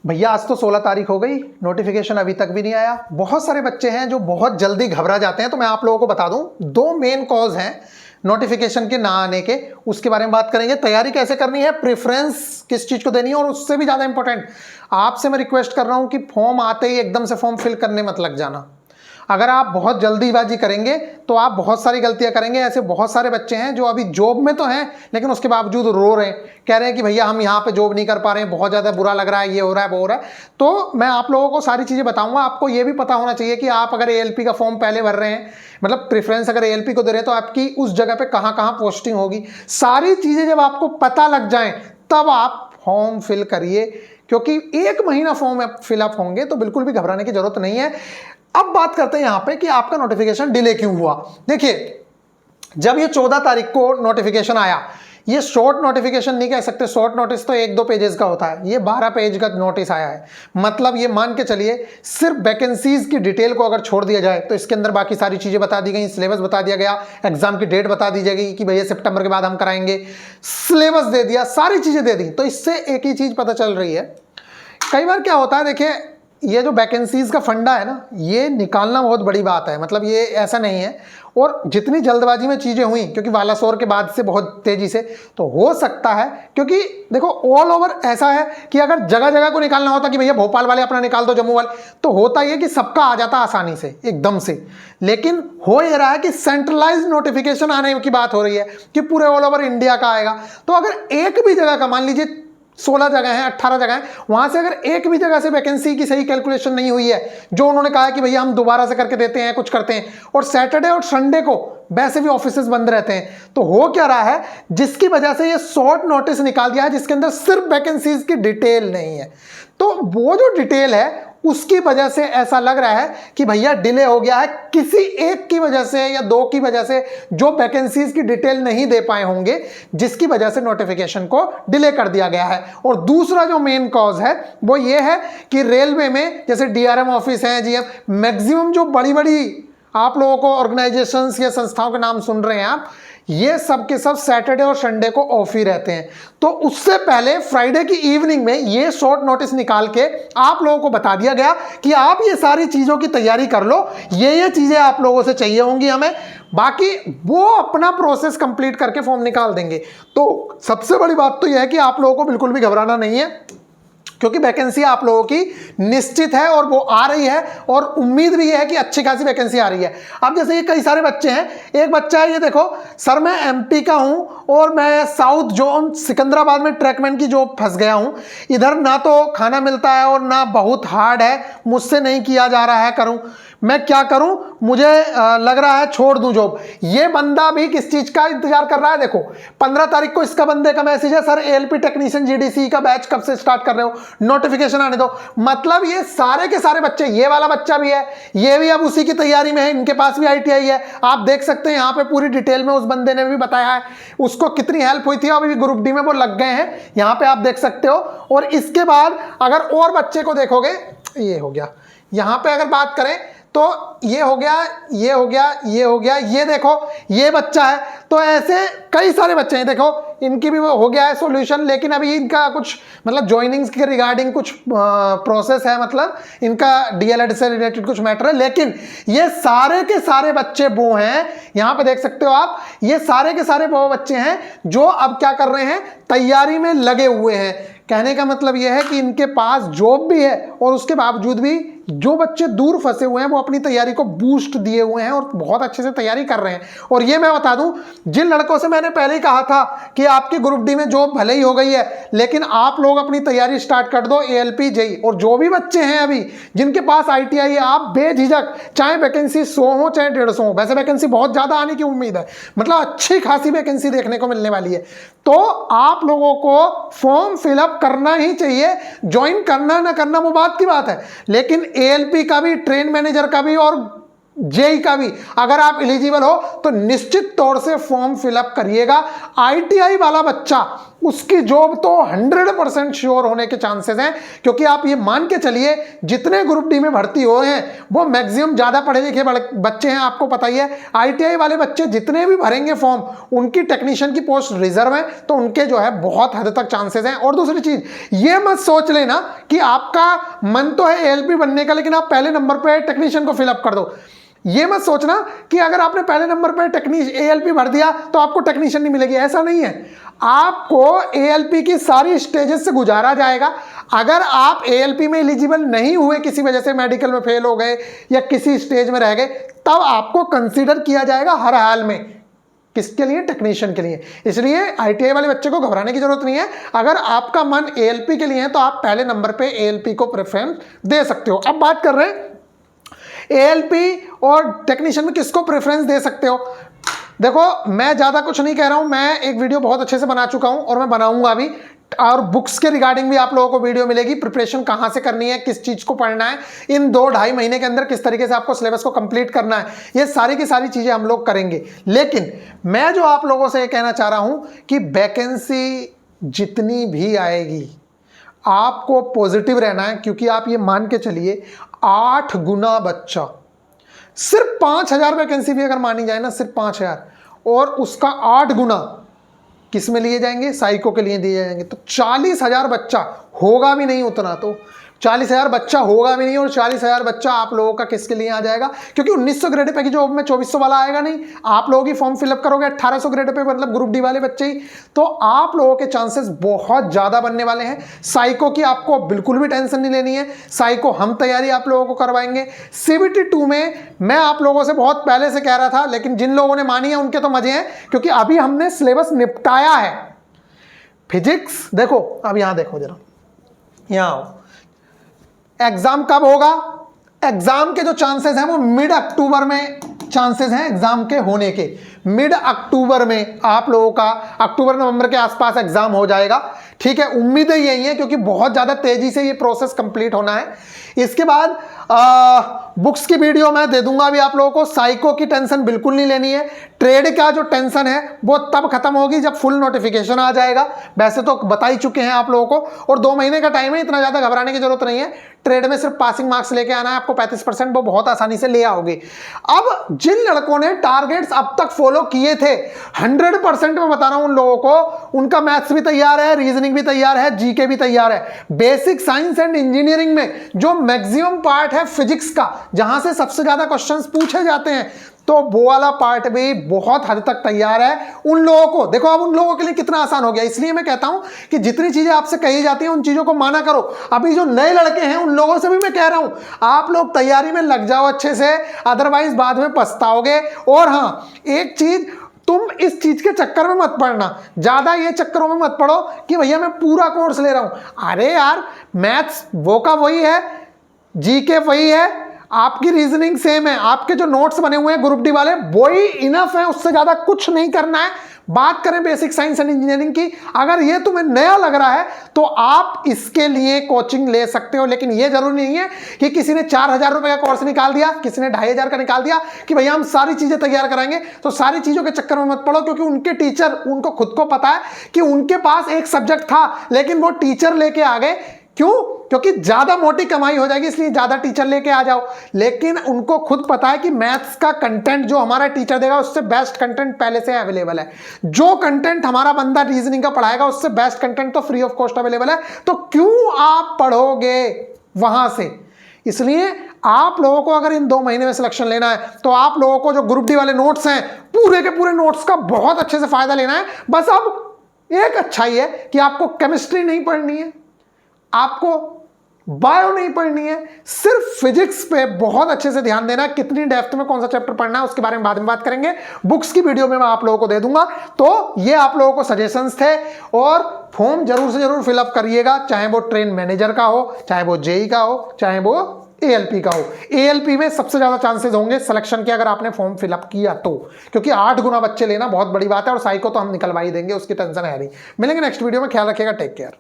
भैया आज तो 16 तारीख हो गई, नोटिफिकेशन अभी तक भी नहीं आया। बहुत सारे बच्चे हैं जो बहुत जल्दी घबरा जाते हैं। तो मैं आप लोगों को बता दूं, दो मेन कॉज हैं नोटिफिकेशन के ना आने के, उसके बारे में बात करेंगे। तैयारी कैसे करनी है, प्रेफरेंस किस चीज़ को देनी है, और उससे भी ज़्यादा इंपॉर्टेंट आपसे मैं रिक्वेस्ट कर रहा हूं कि फॉर्म आते ही एकदम से फॉर्म फिल करने मत लग जाना। अगर आप बहुत जल्दीबाजी करेंगे तो आप बहुत सारी गलतियां करेंगे। ऐसे बहुत सारे बच्चे हैं जो अभी जॉब में तो हैं लेकिन उसके बावजूद रो रहे हैं, कह रहे हैं कि भैया हम यहाँ पे जॉब नहीं कर पा रहे हैं, बहुत ज़्यादा बुरा लग रहा है, ये हो रहा है वो हो रहा है। तो मैं आप लोगों को सारी चीज़ें बताऊंगा। आपको ये भी पता होना चाहिए कि आप अगर ALP का फॉर्म पहले भर रहे हैं, मतलब प्रेफरेंस अगर ALP को दे रहे हैं, तो आपकी उस जगह पर कहाँ कहाँ पोस्टिंग होगी, सारी चीज़ें जब आपको पता लग जाए तब आप फॉर्म फिल करिए, क्योंकि 1 महीना फॉर्म फिलअप होंगे तो बिल्कुल भी घबराने की जरूरत नहीं है। अब बात करते हैं यहां पे कि आपका नोटिफिकेशन डिले क्यों हुआ। देखिए, जब ये 14 तारीख को नोटिफिकेशन आया, ये शॉर्ट नोटिफिकेशन नहीं कह सकते, शॉर्ट नोटिस तो 1-2 पेजेस का होता है, ये 12 पेज का नोटिस आया है। मतलब ये मान के चलिए सिर्फ वैकेंसीज की डिटेल को अगर छोड़ दिया जाए तो इसके अंदर बाकी सारी चीजें बता दी गई, सिलेबस बता दिया गया, एग्जाम की डेट बता दी जाएगी कि भैया सितंबर के बाद हम कराएंगे, सिलेबस दे दिया, सारी चीजें दे दी। तो इससे एक ही चीज पता चल रही है, कई बार क्या होता है, देखिए ये जो वैकेंसीज का फंडा है ना, ये निकालना बहुत बड़ी बात है। मतलब ये ऐसा नहीं है, और जितनी जल्दबाजी में चीज़ें हुई, क्योंकि बालासोर के बाद से बहुत तेज़ी से, तो हो सकता है, क्योंकि देखो ऑल ओवर ऐसा है कि अगर जगह जगह को निकालना होता कि भैया भोपाल वाले अपना निकाल दो, जम्मू वाले, तो होता ये कि सबका आ जाता आसानी से एकदम से। लेकिन हो ये रहा है कि सेंट्रलाइज नोटिफिकेशन आने की बात हो रही है कि पूरे ऑल ओवर इंडिया का आएगा। तो अगर एक भी जगह का, मान लीजिए 16 जगह हैं, 18 जगह हैं, वहां से अगर एक भी जगह से वैकेंसी की सही कैलकुलेशन नहीं हुई है, जो उन्होंने कहा है कि भैया हम दोबारा से करके देते हैं, कुछ करते हैं, और सैटरडे और संडे को वैसे भी ऑफिसेज बंद रहते हैं, तो हो क्या रहा है, जिसकी वजह से ये शॉर्ट नोटिस निकाल दिया है जिसके अंदर सिर्फ वैकेंसीज की डिटेल नहीं है। तो वो जो डिटेल है उसकी वजह से ऐसा लग रहा है कि भैया डिले हो गया है, किसी एक की वजह से या 2 की वजह से, जो वैकेंसीज की डिटेल नहीं दे पाए होंगे, जिसकी वजह से नोटिफिकेशन को डिले कर दिया गया है। और दूसरा जो मेन कॉज है वो ये है कि रेलवे में जैसे DRM ऑफिस है, GM, मैक्सिमम जो बड़ी बड़ी आप लोगों को ऑर्गेनाइजेशंस या संस्थाओं के नाम सुन रहे हैं आप, ये सब के सब सैटरडे और संडे को ऑफ ही रहते हैं। तो उससे पहले फ्राइडे की इवनिंग में ये शॉर्ट नोटिस निकाल के आप लोगों को बता दिया गया कि आप ये सारी चीज़ों की तैयारी कर लो, ये चीज़ें आप लोगों से चाहिए होंगी हमें, बाकी वो अपना प्रोसेस कंप्लीट करके फॉर्म निकाल देंगे। तो सबसे बड़ी बात तो यह है कि आप लोगों को बिल्कुल भी घबराना नहीं है, क्योंकि वैकेंसी आप लोगों की निश्चित है और वो आ रही है, और उम्मीद भी है कि अच्छी खासी वैकेंसी आ रही है। अब जैसे ये कई सारे बच्चे हैं, एक बच्चा है, ये देखो सर मैं MP का हूं और मैं साउथ जोन सिकंदराबाद में ट्रैकमैन की जॉब फंस गया हूं, इधर ना तो खाना मिलता है और ना बहुत हार्ड है, मुझसे नहीं किया जा रहा है, करूं मैं क्या करूं, मुझे लग रहा है छोड़ दूं जॉब। ये बंदा भी किस चीज का इंतजार कर रहा है, देखो 15 तारीख को इसका बंदे का मैसेज है, सर ALP टेक्नीशियन GDC का बैच कब से स्टार्ट कर रहे हो, नोटिफिकेशन आने दो। मतलब ये सारे के सारे बच्चे, ये वाला बच्चा भी है, ये भी अब उसी की तैयारी में है, इनके पास भी ITI है। आप देख सकते हैं यहाँ पे पूरी डिटेल में उस बंदे ने भी बताया है उसको कितनी हेल्प हुई थी, अभी भी ग्रुप D में वो लग गए हैं, यहाँ पे आप देख सकते हो। और इसके बाद अगर और बच्चे को देखोगे, ये हो गया, यहाँ पे अगर बात करें तो ये हो गया, ये हो गया, ये हो गया, ये देखो ये बच्चा है। तो ऐसे कई सारे बच्चे हैं, देखो इनकी भी हो गया है सॉल्यूशन, लेकिन अभी इनका कुछ मतलब ज्वाइनिंग्स के रिगार्डिंग कुछ प्रोसेस है, मतलब इनका DLED से रिलेटेड कुछ मैटर है। लेकिन ये सारे के सारे बच्चे वो हैं, यहाँ पे देख सकते हो आप, ये सारे के सारे वो बच्चे हैं जो अब क्या कर रहे हैं, तैयारी में लगे हुए हैं। कहने का मतलब यह है कि इनके पास जॉब भी है और उसके बावजूद भी जो बच्चे दूर फंसे हुए हैं वो अपनी तैयारी को बूस्ट दिए हुए हैं और बहुत अच्छे से तैयारी कर रहे हैं। और ये मैं बता दूं, जिन लड़कों से मैंने पहले ही कहा था कि आपकी ग्रुप D में जॉब भले ही हो गई है, लेकिन आप लोग अपनी तैयारी स्टार्ट कर दो ALP JEE। और जो भी बच्चे हैं अभी जिनके पास ITI है, आप बेझिझक, चाहे वैकेंसी 100 हो चाहे 150 हो, वैसे वैकेंसी बहुत ज़्यादा आने की उम्मीद है, मतलब अच्छी खासी वैकेंसी देखने को मिलने वाली है। तो आप लोगों को फॉर्म फिलअप करना ही चाहिए, ज्वाइन करना ना करना वो बात की बात है, लेकिन ALP का भी, ट्रेन मैनेजर का भी और JEE का भी अगर आप एलिजिबल हो तो निश्चित तौर से फॉर्म फिलअप करिएगा। ITI वाला बच्चा, उसकी जॉब तो 100% श्योर होने के चांसेस हैं, क्योंकि आप ये मान के चलिए जितने ग्रुप D में भर्ती हो रहे हैं वो मैक्सिमम ज़्यादा पढ़े लिखे बच्चे हैं, आपको पता ही है। ITI वाले बच्चे जितने भी भरेंगे फॉर्म, उनकी टेक्नीशियन की पोस्ट रिजर्व है, तो उनके जो है बहुत हद तक चांसेस हैं। और दूसरी चीज़ ये मत सोच लेना कि आपका मन तो है एएलपी बनने का, लेकिन आप पहले नंबर पे टेक्नीशियन को फिलअप कर दो। ये मत सोचना कि अगर आपने पहले नंबर पे एएलपी भर दिया तो आपको टेक्नीशियन नहीं मिलेगी, ऐसा नहीं है। आपको एएलपी की सारी स्टेजेस से गुजारा जाएगा। अगर आप एएलपी में एलिजिबल नहीं हुए, किसी वजह से मेडिकल में फेल हो गए या किसी स्टेज में रह गए, तब आपको कंसीडर किया जाएगा हर हाल में। किसके लिए? टेक्नीशियन के लिए। इसलिए आईटीआई वाले बच्चे को घबराने की जरूरत नहीं है। अगर आपका मन एएलपी के लिए है तो आप पहले नंबर पे एएलपी को प्रेफरेंस दे सकते हो। अब बात कर रहे हैं एएलपी और टेक्नीशियन में किसको प्रेफरेंस दे सकते हो। देखो, मैं ज्यादा कुछ नहीं कह रहा हूं, मैं एक वीडियो बहुत अच्छे से बना चुका हूं और मैं बनाऊंगा भी, और बुक्स के रिगार्डिंग भी आप लोगों को वीडियो मिलेगी। प्रिपरेशन कहां से करनी है, किस चीज को पढ़ना है, इन 2-2.5 महीने के अंदर किस तरीके से आपको सिलेबस को कंप्लीट करना है, ये सारी की सारी चीजें हम लोग करेंगे। लेकिन मैं जो आप लोगों से ये कहना चाह रहा हूं कि वैकेंसी जितनी भी आएगी आपको पॉजिटिव रहना है, क्योंकि आप ये मान के चलिए 8 गुना बच्चा, सिर्फ 5,000 वैकेंसी भी अगर मानी जाए ना, सिर्फ 5,000, और उसका 8 गुना किस में लिए जाएंगे? साइको के लिए दिए जाएंगे। तो 40,000 बच्चा होगा भी नहीं उतना, तो 40,000 बच्चा होगा भी नहीं, और 40,000 बच्चा आप लोगों का किसके लिए आ जाएगा? क्योंकि 1900 ग्रेड पे की जॉब में 2400 वाला आएगा नहीं। आप लोगों की फॉर्म फिलअप करोगे 1800 ग्रेड पे, मतलब ग्रुप डी वाले बच्चे ही, तो आप लोगों के चांसेस बहुत ज्यादा बनने वाले हैं। साइको की आपको बिल्कुल भी टेंशन नहीं लेनी है, साइको हम तैयारी आप लोगों को करवाएंगे। सीबीटी 2 में मैं आप लोगों से बहुत पहले से कह रहा था, लेकिन जिन लोगों ने मानी है उनके तो मजे हैं, क्योंकि अभी हमने सिलेबस निपटाया है। फिजिक्स देखो, अब यहां देखो जरा, यहां आओ। एग्जाम कब होगा? एग्जाम के जो चांसेस हैं वो मिड अक्टूबर में चांसेस हैं एग्जाम के होने के। मिड अक्टूबर में आप लोगों का अक्टूबर नवंबर के आसपास एग्जाम हो जाएगा। ठीक है, उम्मीदें यही है, क्योंकि बहुत ज्यादा तेजी से ये प्रोसेस कंप्लीट होना है। इसके बाद बुक्स की वीडियो मैं दे दूंगा अभी आप लोगों को। साइको की टेंशन बिल्कुल नहीं लेनी है। ट्रेड का जो टेंशन है वो तब खत्म होगी जब फुल नोटिफिकेशन आ जाएगा। वैसे तो बता ही चुके हैं आप लोगों को, और 2 महीने का टाइम है, इतना ज्यादा घबराने की जरूरत नहीं है। ट्रेड में सिर्फ पासिंग मार्क्स लेके आना है आपको 35%, वो बहुत आसानी से ले आओगे। अब जिन लड़कों ने टारगेट्स अब तक फॉलो किए थे, 100% मैं बता रहा हूं उन लोगों को, उनका मैथ्स भी तैयार है, रीजनिंग भी तैयार है, जीके भी तैयार है। बेसिक साइंस एंड इंजीनियरिंग में जो मैक्सिमम पार्ट है फिजिक्स का, जहां से सबसे ज्यादा क्वेश्चंस पूछे जाते हैं, तो वो वाला पार्ट भी बहुत हद तक तैयार है उन लोगों को। देखो अब उन लोगों के लिए कितना आसान हो गया। इसलिए मैं कहता हूं कि जितनी चीजें आपसे कही जाती हैं उन चीजों को माना करो। अभी जो नए लड़के हैं उन लोगों से भी मैं कह रहा हूं, आप लोग तैयारी में लग जाओ अच्छे से, अदरवाइज बाद में पछताओगे। और हाँ, एक चीज, तुम इस चीज के चक्कर में मत पड़ना, ज्यादा ये चक्करों में मत पड़ो कि भैया मैं पूरा कोर्स ले रहा हूं। अरे यार, मैथ्स वो का वही है, जीके वही है, आपकी रीजनिंग सेम है, आपके जो नोट्स बने हुए हैं ग्रुप डी वाले वही इनफ है, उससे ज्यादा कुछ नहीं करना है। बात करें बेसिक साइंस एंड इंजीनियरिंग की, अगर ये तुम्हें नया लग रहा है तो आप इसके लिए कोचिंग ले सकते हो, लेकिन ये जरूरी नहीं है कि किसी ने 4,000 रुपए का कोर्स निकाल दिया, किसी ने 2,500 का निकाल दिया कि भैया हम सारी चीजें तैयार कराएंगे। तो सारी चीजों के चक्कर में मत पड़ो, क्योंकि उनके टीचर, उनको खुद को पता है कि उनके पास एक सब्जेक्ट था लेकिन वो टीचर लेके आ गए। क्यों? क्योंकि ज्यादा मोटी कमाई हो जाएगी, इसलिए ज्यादा टीचर लेके आ जाओ। लेकिन उनको खुद पता है कि मैथ्स का कंटेंट जो हमारा टीचर देगा उससे बेस्ट कंटेंट पहले से अवेलेबल है। जो कंटेंट हमारा बंदा रीजनिंग का पढ़ाएगा उससे बेस्ट कंटेंट तो फ्री ऑफ कॉस्ट अवेलेबल है। तो क्यों आप पढ़ोगे वहां से? इसलिए आप लोगों को अगर इन 2 महीने में सिलेक्शन लेना है तो आप लोगों को जो ग्रुप डी वाले नोट्स हैं, पूरे के पूरे नोट्स का बहुत अच्छे से फायदा लेना है। बस अब एक अच्छाई है कि आपको केमिस्ट्री नहीं पढ़नी है, आपको बायो नहीं पढ़नी है, सिर्फ फिजिक्स पे बहुत अच्छे से ध्यान देना है। कितनी डेप्थ में कौन सा चैप्टर पढ़ना है उसके बारे में बाद में बात करेंगे, बुक्स की वीडियो में मैं आप लोगों को दे दूंगा। तो ये आप लोगों को सजेशंस थे, और फॉर्म जरूर से जरूर फिलअप करिएगा, चाहे वो ट्रेन मैनेजर का हो, चाहे वो जेई का हो, चाहे वो एएलपी का हो। एएलपी में सबसे ज्यादा चांसेस होंगे सिलेक्शन के अगर आपने फॉर्म फिलअप किया तो, क्योंकि 8 गुना बच्चे लेना बहुत बड़ी बात है, और साइको तो हम निकलवा ही देंगे, उसकी टेंशन है नहीं। मिलेंगे नेक्स्ट वीडियो में, ख्याल रखिएगा, टेक केयर।